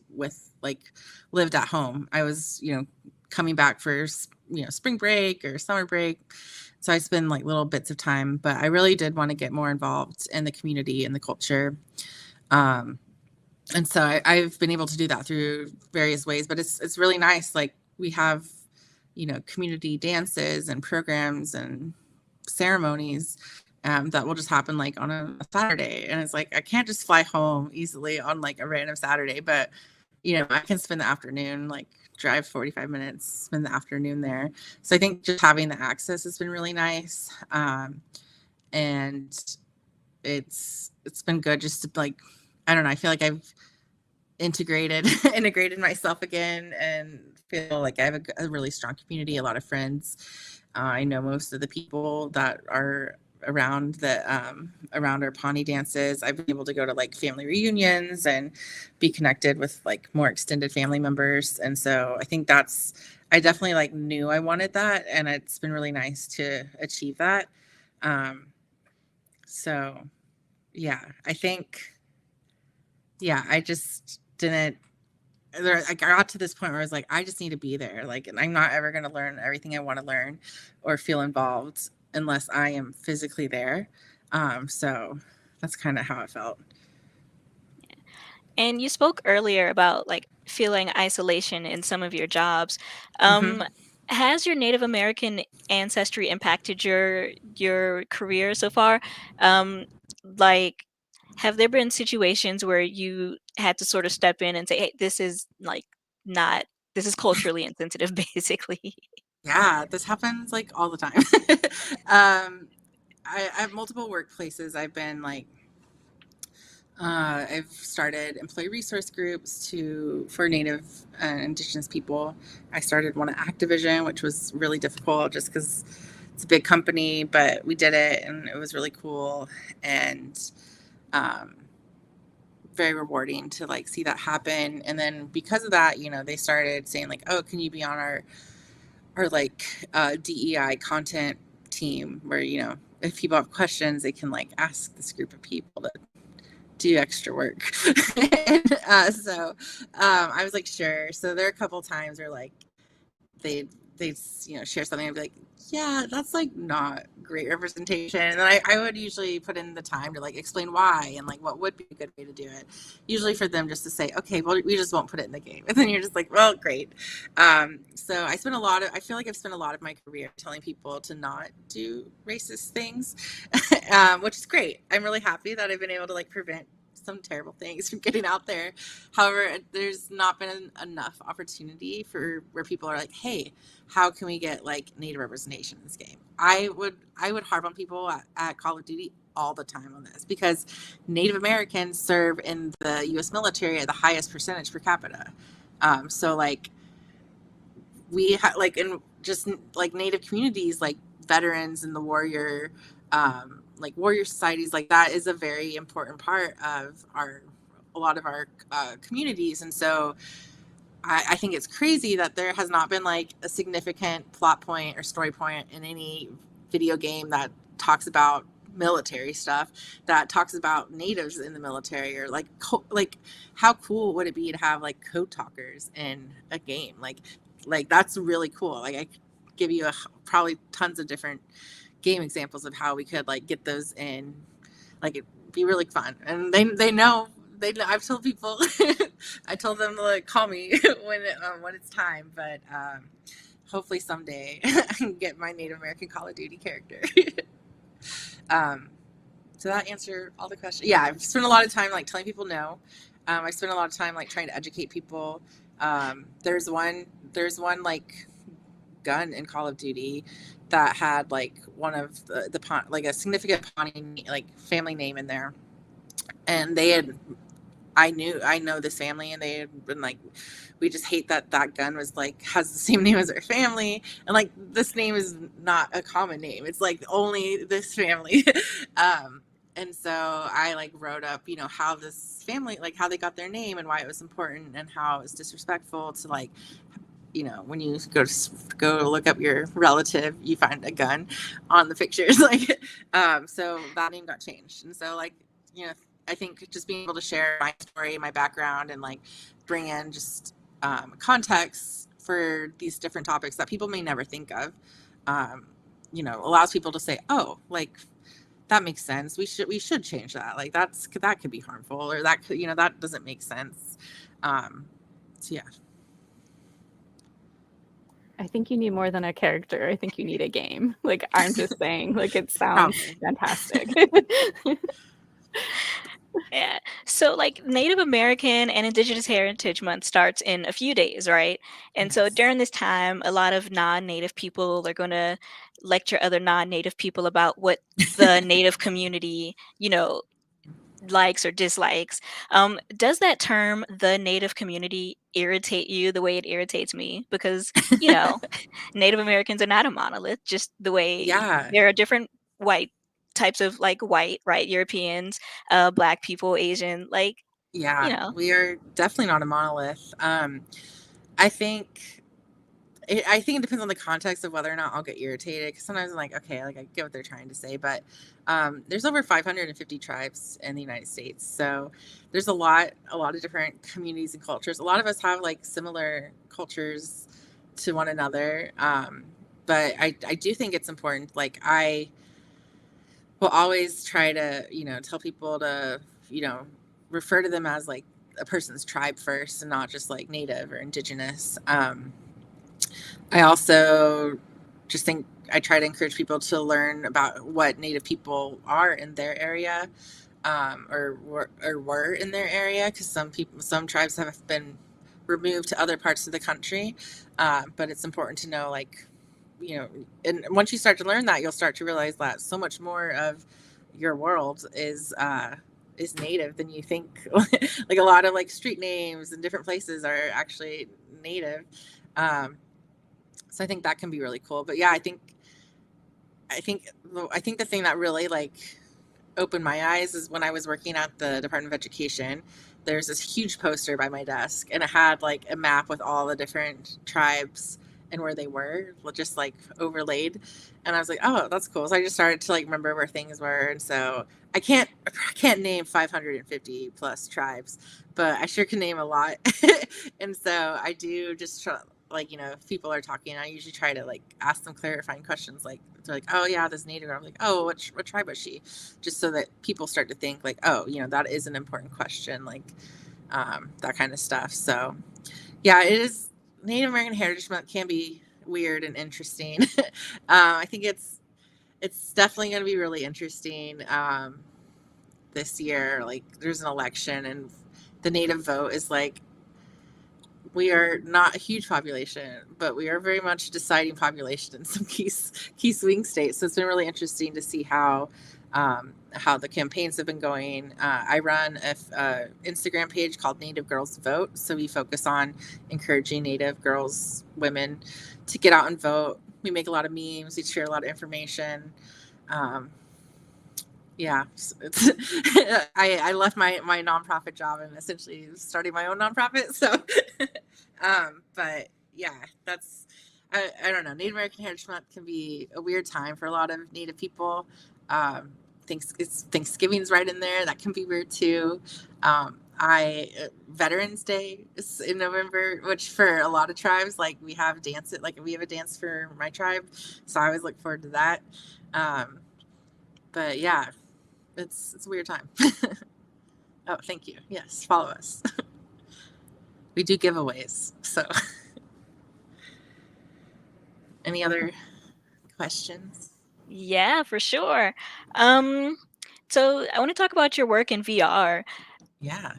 at home. I was, you know, coming back for, you know, spring break or summer break. So I spend, like, little bits of time, but I really did want to get more involved in the community and the culture. And so I've been able to do that through various ways, but it's really nice. Like, we have, you know, community dances and programs and ceremonies that will just happen, like, on a Saturday. And it's like, I can't just fly home easily on, like, a random Saturday, but, you know, I can spend the afternoon, like, drive 45 minutes, spend the afternoon there. So I think just having the access has been really nice. And it's been good just to, like, I don't know, I feel like I've integrated myself again, and feel like I have a really strong community, a lot of friends. I know most of the people that are around around our Pawnee dances. I've been able to go to, like, family reunions and be connected with, like, more extended family members. And so I think I definitely, like, knew I wanted that, and it's been really nice to achieve that. So yeah, I think, yeah, I just didn't, I got to this point where I was like, I just need to be there. Like, and I'm not ever going to learn everything I want to learn or feel involved unless I am physically there. So that's kind of how it felt. And you spoke earlier about, like, feeling isolation in some of your jobs. Mhm. Has your Native American ancestry impacted your career so far? Like, have there been situations where you had to sort of step in and say, "Hey, this is, like, not this is culturally insensitive," basically? Yeah, this happens like all the time. I have multiple workplaces. I've been like, I've started employee resource groups for Native and Indigenous people. I started one at Activision, which was really difficult just because it's a big company, but we did it and it was really cool and um, very rewarding to like see that happen. And then because of that, they started saying like, oh, can you be on our like DEI content team where, if people have questions, they can like ask this group of people to do extra work. And, I was like, sure. So there are a couple times where like they share something and be like, yeah, that's like not great representation. And then I would usually put in the time to like explain why and like what would be a good way to do it. Usually for them just to say, okay, well, we just won't put it in the game. And then you're just like, well, great. So I feel like I've spent a lot of my career telling people to not do racist things, which is great. I'm really happy that I've been able to like prevent some terrible things from getting out there. However, there's not been enough opportunity for where people are like, hey, how can we get like Native representation in this game? I would harp on people at Call of Duty all the time on this because Native Americans serve in the U.S. military at the highest percentage per capita. So like like in just like Native communities, like veterans and the warrior, like warrior societies, like that is a very important part of a lot of our communities. And so I think it's crazy that there has not been like a significant plot point or story point in any video game that talks about military stuff, that talks about natives in the military, or like how cool would it be to have like code talkers in a game? Like that's really cool. Like I could give you probably tons of different game examples of how we could like get those in. Like it'd be really fun, and they know. I've told people, I told them to like call me when it's time, but hopefully someday I can get my Native American Call of Duty character. So that answer all the questions. Yeah, I've spent a lot of time like telling people no. I spent a lot of time like trying to educate people. There's one like gun in Call of Duty that had like one of the like a significant Pawnee like family name in there, and I know this family, and they had been like, we just hate that gun was like has the same name as our family, and like this name is not a common name. It's like only this family. And so I like wrote up, how this family, like how they got their name and why it was important and how it was disrespectful to like, when you go look up your relative, you find a gun on the pictures. Like, so that name got changed. And so like, I think just being able to share my story, my background, and like bring in just context for these different topics that people may never think of, allows people to say, oh, like that makes sense. We should change that. Like that could be harmful, or that could, that doesn't make sense. So yeah. I think you need more than a character. I think you need a game. Like I'm just saying, like it sounds fantastic. Yeah. So like Native American and Indigenous Heritage Month starts in a few days, right? And so during this time, a lot of non-Native people are going to lecture other non-Native people about what the Native community, likes or dislikes. Does that term, the Native community, irritate you the way it irritates me? Because, Native Americans are not a monolith, just the way Yeah. there are different white types of like white, right? Europeans, Black people, Asian, like, Yeah, we are definitely not a monolith. I think I think it depends on the context of whether or not I'll get irritated. Because sometimes I'm like, okay, like I get what they're trying to say, but there's over 550 tribes in the United States, so there's a lot of different communities and cultures. A lot of us have like similar cultures to one another, but I do think it's important. Like I will always try to tell people to refer to them as like a person's tribe first, and not just like Native or Indigenous. I also just think I try to encourage people to learn about what Native people are in their area, or were in their area, because some tribes have been removed to other parts of the country, but it's important to know like and once you start to learn that, you'll start to realize that so much more of your world is native than you think. Like a lot of like street names and different places are actually native. So I think that can be really cool. But yeah, I think the thing that really like opened my eyes is when I was working at the Department of Education. There's this huge poster by my desk, and it had like a map with all the different tribes and where they were, just like overlaid. And I was like, oh, that's cool. So I just started to like remember where things were. And so I can't name 550 plus tribes, but I sure can name a lot. And so I do just try, like, if people are talking, I usually try to like ask them clarifying questions. Like, they're like, oh yeah, this native. I'm like, oh, what tribe was she? Just so that people start to think like, oh, that is an important question, like that kind of stuff. So yeah, it is. Native American Heritage Month can be weird and interesting. I think it's definitely going to be really interesting this year. Like, there's an election, and the Native vote is like, we are not a huge population, but we are very much a deciding population in some key swing states. So it's been really interesting to see how the campaigns have been going. I run a Instagram page called Native Girls Vote. So we focus on encouraging Native girls, women to get out and vote. We make a lot of memes. We share a lot of information. Yeah, it's I left my nonprofit job and essentially starting my own nonprofit. So, but yeah, that's I don't know. Native American Heritage Month can be a weird time for a lot of Native people. Thanksgiving's right in there. That can be weird too. Veterans Day is in November, which for a lot of tribes, like we have a dance for my tribe, so I always look forward to that. But yeah, it's a weird time. Oh, thank you. Yes, follow us. We do giveaways. So, any other questions? Yeah, for sure. So I want to talk about your work in VR. Yeah.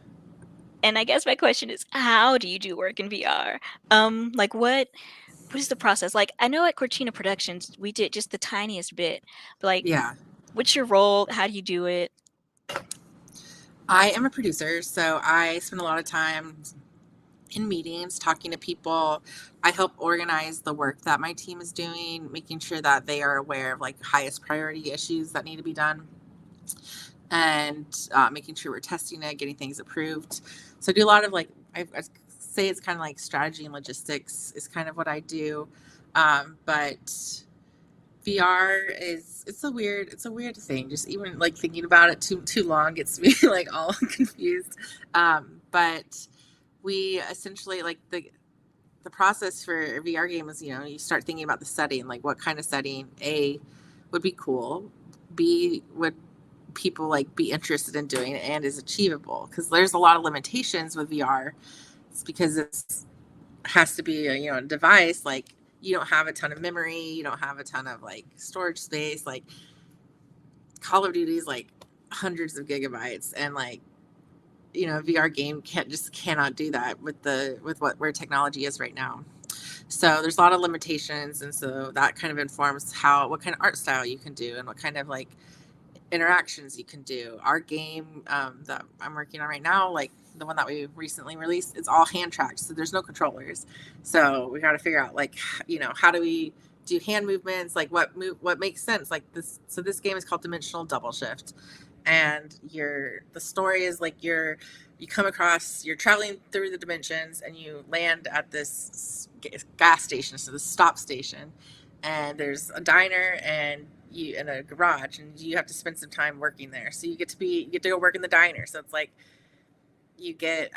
And I guess my question is, how do you do work in VR? Like what is the process? Like, I know at Cortina Productions we did just the tiniest bit, but like, Yeah. what's your role? How do you do it? I am a producer, so I spend a lot of time in meetings talking to people. I help organize the work that my team is doing, making sure that they are aware of like highest priority issues that need to be done, and making sure we're testing it, getting things approved. So I do a lot of like, I say it's kind of like strategy and logistics is kind of what I do. But VR it's a weird thing. Just even like thinking about it too long gets me like all confused. But we essentially like the process for a VR game is, you start thinking about the setting, like what kind of setting A would be cool, B would people like be interested in doing, and is achievable, because there's a lot of limitations with VR. It's because it has to be a device, like you don't have a ton of memory, you don't have a ton of like storage space. Like Call of Duty is like hundreds of gigabytes, and like a VR game cannot do that with where technology is right now. So there's a lot of limitations, and so that kind of informs what kind of art style you can do and what kind of like interactions you can do. Our game that I'm working on right now, like the one that we recently released, it's all hand tracked, so there's no controllers. So we got to figure out like how do we do hand movements, like what makes sense, like this. So this game is called Dimensional Double Shift, and the story is like you're traveling through the dimensions, and you land at this gas station, so the stop station, and there's a diner and you in a garage, and you have to spend some time working there. So you get to go work in the diner. So it's like you get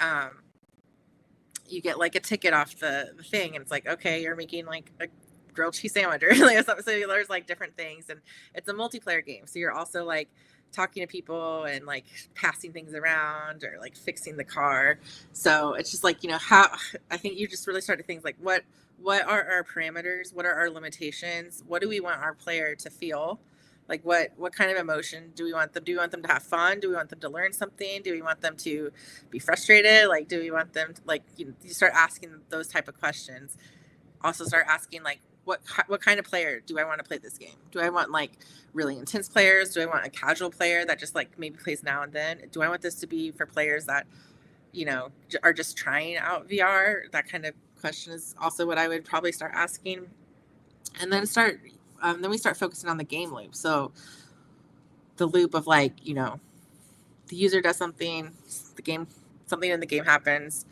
like a ticket off the thing, and it's like, okay, you're making like a grilled cheese sandwich or like something. So there's like different things, and it's a multiplayer game. So you're also like talking to people and like passing things around or like fixing the car. So it's just like, how I think you just really start to think like, what are our parameters? What are our limitations? What do we want our player to feel? Like what kind of emotion do we want them? Do we want them to have fun? Do we want them to learn something? Do we want them to be frustrated? Like, do we want them to, like, you start asking those type of questions. Also start asking like, what kind of player do I want to play this game? Do I want like really intense players? Do I want a casual player that just like maybe plays now and then? Do I want this to be for players that, you know, are just trying out VR? That kind of question is also what I would probably start asking. And then we start focusing on the game loop. So the loop of like, you know, the user does something, something in the game happens,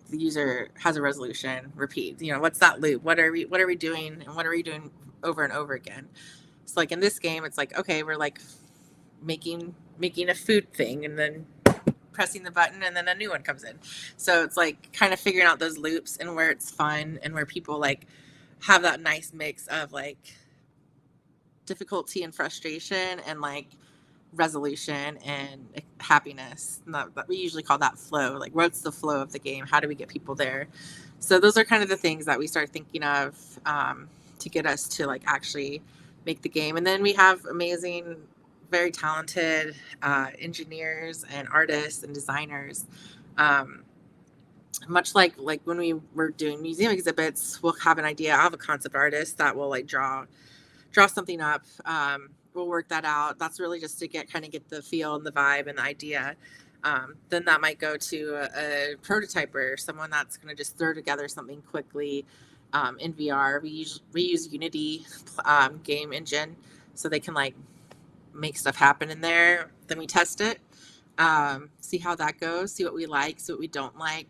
the user has a resolution, repeat. You know, what's that loop? What are we doing, and what are we doing over and over again? So like in this game, it's like, okay, we're like making a food thing, and then pressing the button, and then a new one comes in. So it's like kind of figuring out those loops and where it's fun and where people like have that nice mix of like difficulty and frustration and like resolution and happiness. We usually call that flow. Like, what's the flow of the game? How do we get people there? So those are kind of the things that we start thinking of to get us to like actually make the game. And then we have amazing, very talented engineers and artists and designers. Much like when we were doing museum exhibits, we'll have an idea. I'll have a concept artist that will like draw something up. We'll work that out. That's really just to get the feel and the vibe and the idea. Then that might go to a prototyper, someone that's going to just throw together something quickly in VR. We use Unity game engine, so they can like make stuff happen in there. Then we test it, see how that goes, see what we like, see what we don't like.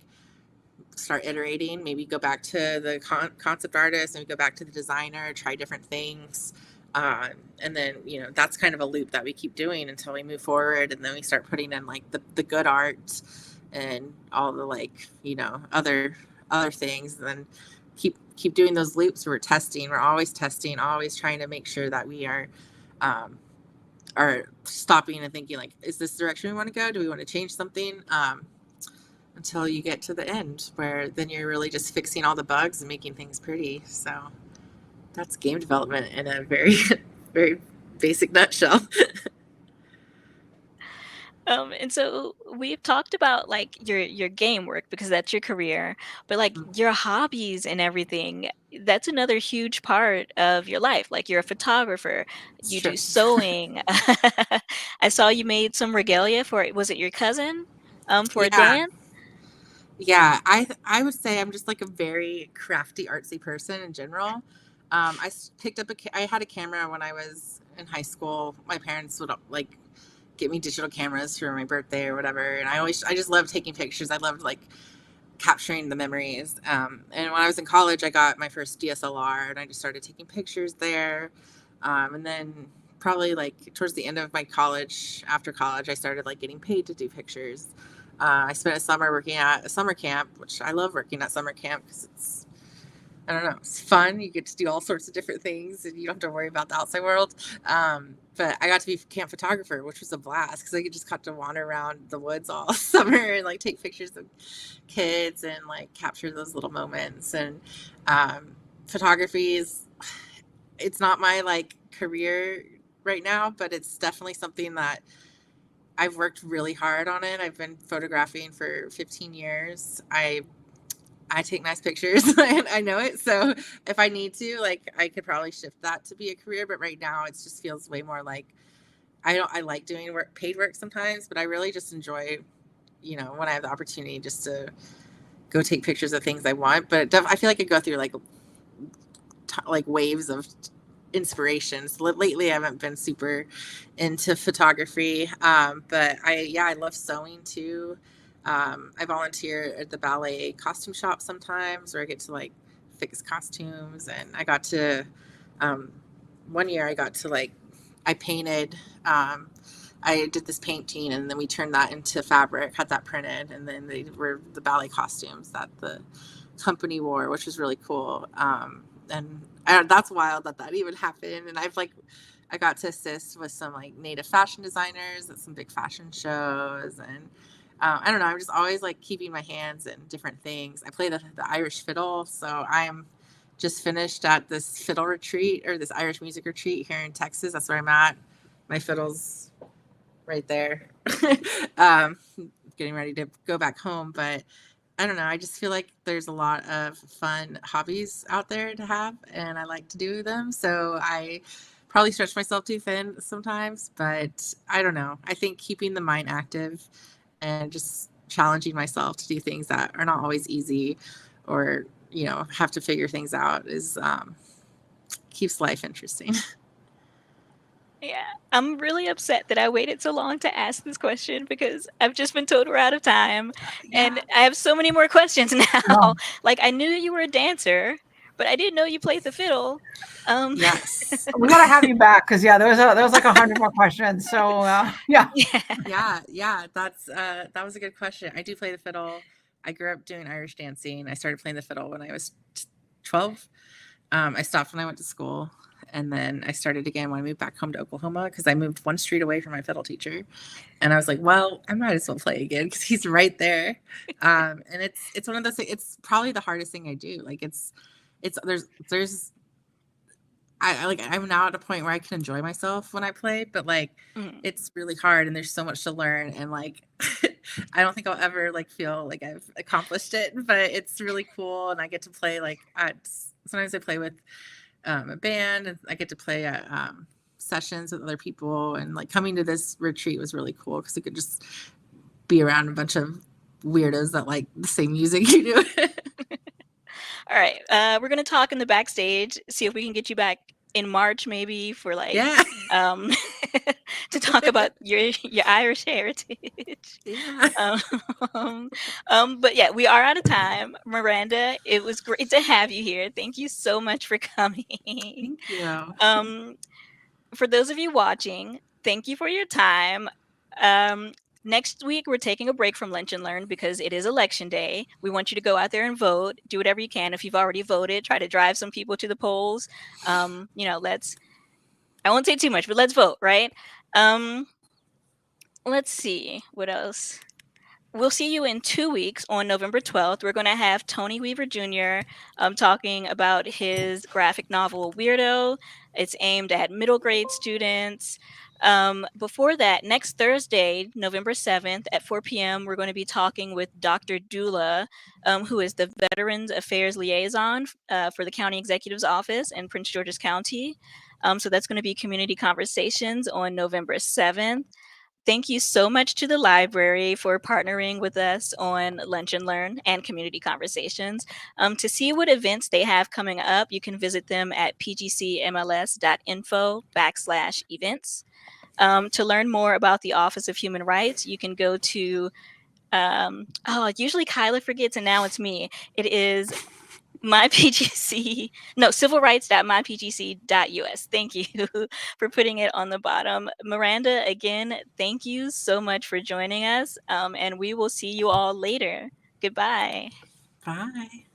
Start iterating, maybe go back to the concept artist and we go back to the designer, try different things. And then, you know, that's kind of a loop that we keep doing until we move forward. And then we start putting in like the good art and all the like, you know, other things. And then keep doing those loops. We're testing, we're always testing, always trying to make sure that we are stopping and thinking like, is this the direction we want to go? Do we want to change something? Until you get to the end where then you're really just fixing all the bugs and making things pretty. So that's game development in a very, very basic nutshell. And so we've talked about like your game work because that's your career, but like your hobbies and everything, that's another huge part of your life. Like you're a photographer, you Sure. do sewing. I saw you made some regalia was it your cousin for a Yeah. dance? Yeah, I would say I'm just like a very crafty, artsy person in general. I picked up I had a camera when I was in high school. My parents would like get me digital cameras for my birthday or whatever, and I just loved taking pictures. I loved like capturing the memories. And when I was in college, I got my first DSLR, and I just started taking pictures there. And then probably like towards the end of my college, after college, I started like getting paid to do pictures. I spent a summer working at a summer camp, which I love working at summer camp because I don't know, it's fun. You get to do all sorts of different things and you don't have to worry about the outside world. But I got to be camp photographer, which was a blast because I just got to wander around the woods all summer and like take pictures of kids and like capture those little moments. And photography it's not my like career right now, but it's definitely something that I've worked really hard on it. I've been photographing for 15 years. I take nice pictures and I know it. So if I need to, like, I could probably shift that to be a career. But right now it just feels way more like I like doing paid work sometimes, but I really just enjoy, you know, when I have the opportunity just to go take pictures of things I want. But I feel like I go through like waves of inspirations. Lately I haven't been super into photography, but I love sewing too. I volunteer at the ballet costume shop sometimes where I get to like fix costumes, and I got to one year I got to like I painted I did this painting and then we turned that into fabric, had that printed, and then they were the ballet costumes that the company wore, which was really cool. And that's wild that even happened. And I got to assist with some like native fashion designers at some big fashion shows. And I don't know, I'm just always like keeping my hands in different things. I play the Irish fiddle. So I'm just finished at this fiddle retreat or this Irish music retreat here in Texas. That's where I'm at. My fiddle's right there. Getting ready to go back home, but I don't know. I just feel like there's a lot of fun hobbies out there to have, and I like to do them. So I probably stretch myself too thin sometimes, but I don't know. I think keeping the mind active and just challenging myself to do things that are not always easy or, have to figure things out is keeps life interesting. Yeah, I'm really upset that I waited so long to ask this question because I've just been told we're out of time, and Yeah. I have so many more questions now. No. Like, I knew you were a dancer, but I didn't know you played the fiddle. Yes. We gotta have you back because there was like 100 more questions. So yeah. Yeah. Yeah. That was a good question. I do play the fiddle. I grew up doing Irish dancing. I started playing the fiddle when I was 12. I stopped when I went to school, and then I started again when I moved back home to Oklahoma because I moved one street away from my fiddle teacher, and I was like, well, I might as well play again because he's right there. And it's one of those things. It's probably the hardest thing I do. Like it's there's I'm now at a point where I can enjoy myself when I play, but like Mhm. it's really hard and there's so much to learn, and like I don't think I'll ever like feel like I've accomplished it, but it's really cool, and I get to play like sometimes I play with a band, and I get to play at sessions with other people, and like coming to this retreat was really cool because I could just be around a bunch of weirdos that like the same music you do. All right, we're gonna talk in the backstage, see if we can get you back in March, maybe for like Yeah. um, to talk about your Irish heritage. Yeah. Um, but yeah, we are out of time. Miranda, it was great to have you here. Thank you so much for coming. Thank you. Um, for those of you watching, thank you for your time. Um, Next week, we're taking a break from Lunch and Learn because it is election day. We want you to go out there and vote. Do whatever you can. If you've already voted, try to drive some people to the polls. I won't say too much, but let's vote, right? Um, let's see what else. We'll see you in 2 weeks on November 12th. We're going to have Tony Weaver Jr. Talking about his graphic novel Weirdo. It's aimed at middle grade students. Before that, next Thursday, November 7th at 4 p.m., we're going to be talking with Dr. Dula, who is the Veterans Affairs Liaison for the County Executive's Office in Prince George's County. So that's going to be Community Conversations on November 7th. Thank you so much to the library for partnering with us on Lunch and Learn and Community Conversations. To see what events they have coming up, you can visit them at pgcmls.info/events. To learn more about the Office of Human Rights, you can go to, usually Kyla forgets and now it's me. It is civilrights.mypgc.us. Thank you for putting it on the bottom. Miranda, again, thank you so much for joining us, and we will see you all later. Goodbye. Bye.